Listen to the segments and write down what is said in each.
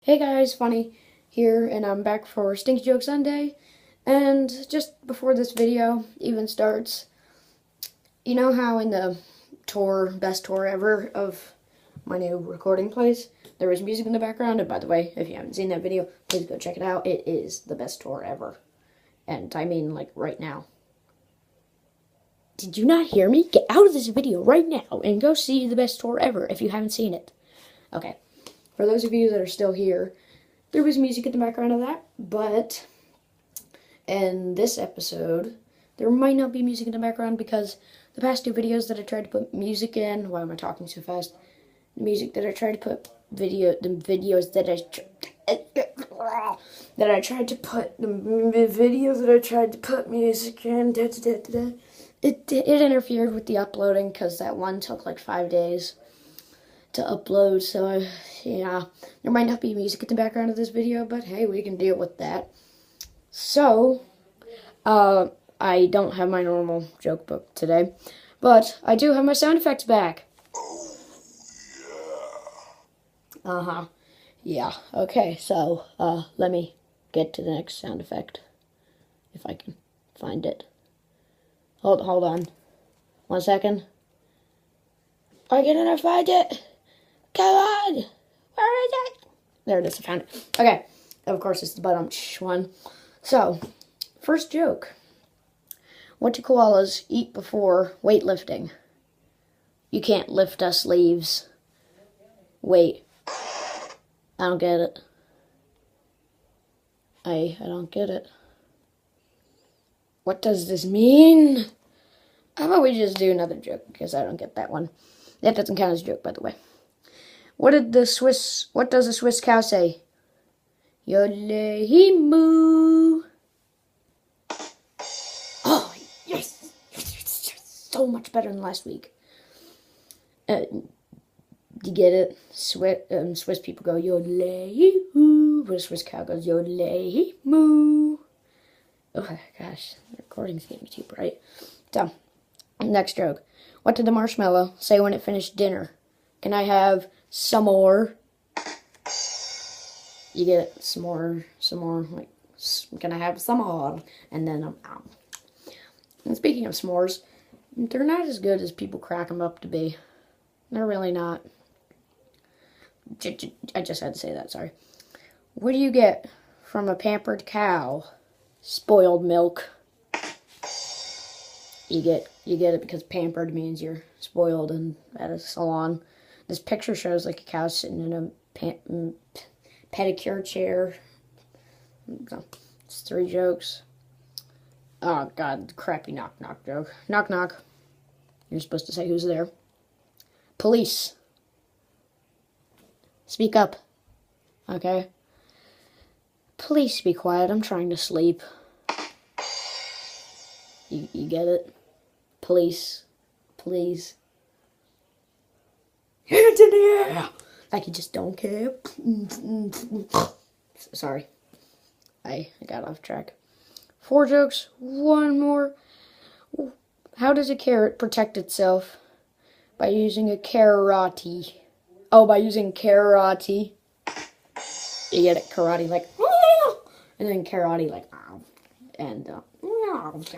Hey guys, Funny here, and I'm back for Stinky Joke Sunday. And just before this video even starts, you know how in the best tour ever of my new recording place, there was music in the background? And by the way, if you haven't seen that video, please go check it out. It is the best tour ever. And I mean, like, right now. Did you not hear me? Get out of this video right now and go see the best tour ever if you haven't seen it. Okay. For those of you that are still here, there was music in the background of that, but in this episode, there might not be music in the background because the past two videos that I tried to put music in, why am I talking so fast? The music that I tried to put the videos that I tried to put music in, it interfered with the uploading because that one took like 5 days to upload, so yeah, there might not be music in the background of this video, but hey, we can deal with that. So, I don't have my normal joke book today, but I do have my sound effects back. Yeah, okay, so, let me get to the next sound effect, if I can find it. Hold on, 1 second. I can find it. Come on! Where is it? There it is, I found it. Okay, of course it's the ba-dum-tsh one. So, first joke. What do koalas eat before weightlifting? You can't lift us leaves. Wait. I don't get it. I don't get it. What does this mean? How about we just do another joke, because I don't get that one. That doesn't count as a joke, by the way. What does a Swiss cow say? Yodelay-moo. Oh, yes! So much better than last week. You get it? Swiss people go yodelay-moo, but a Swiss cow goes yodelay-moo. Oh, gosh, the recording's getting too bright. So, next joke. What did the marshmallow say when it finished dinner? Can I have some more? You get it? Some more, like, can I have some more? And then, And speaking of s'mores, they're not as good as people crack them up to be. They're really not. I just had to say that, sorry. What do you get from a pampered cow? Spoiled milk. You get it because pampered means you're spoiled and at a salon. This picture shows like a cow sitting in a pedicure chair. So, it's 3 jokes. Oh god, crappy knock knock joke. Knock knock. You're supposed to say who's there. Police. Speak up. Okay? Please be quiet, I'm trying to sleep. You get it? Police. Please. Hands in the air! Like you just don't care. Sorry. I got off track. 4 jokes. 1 more. How does a carrot protect itself? By using a karate. Oh, by using karate. You get it? Karate, like, and then karate, like, and, yeah, like,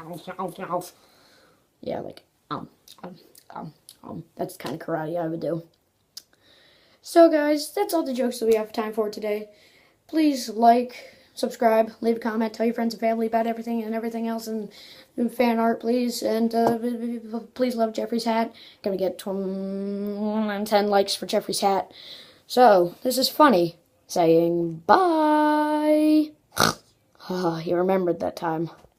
that's the kind of karate I would do. So, guys, that's all the jokes that we have time for today. Please like, subscribe, leave a comment, tell your friends and family about everything and everything else, and fan art, please. And please love Jefferys' hat. Gonna get 10 likes for Jefferys' hat. So, this is Funny, saying bye. You remembered that time.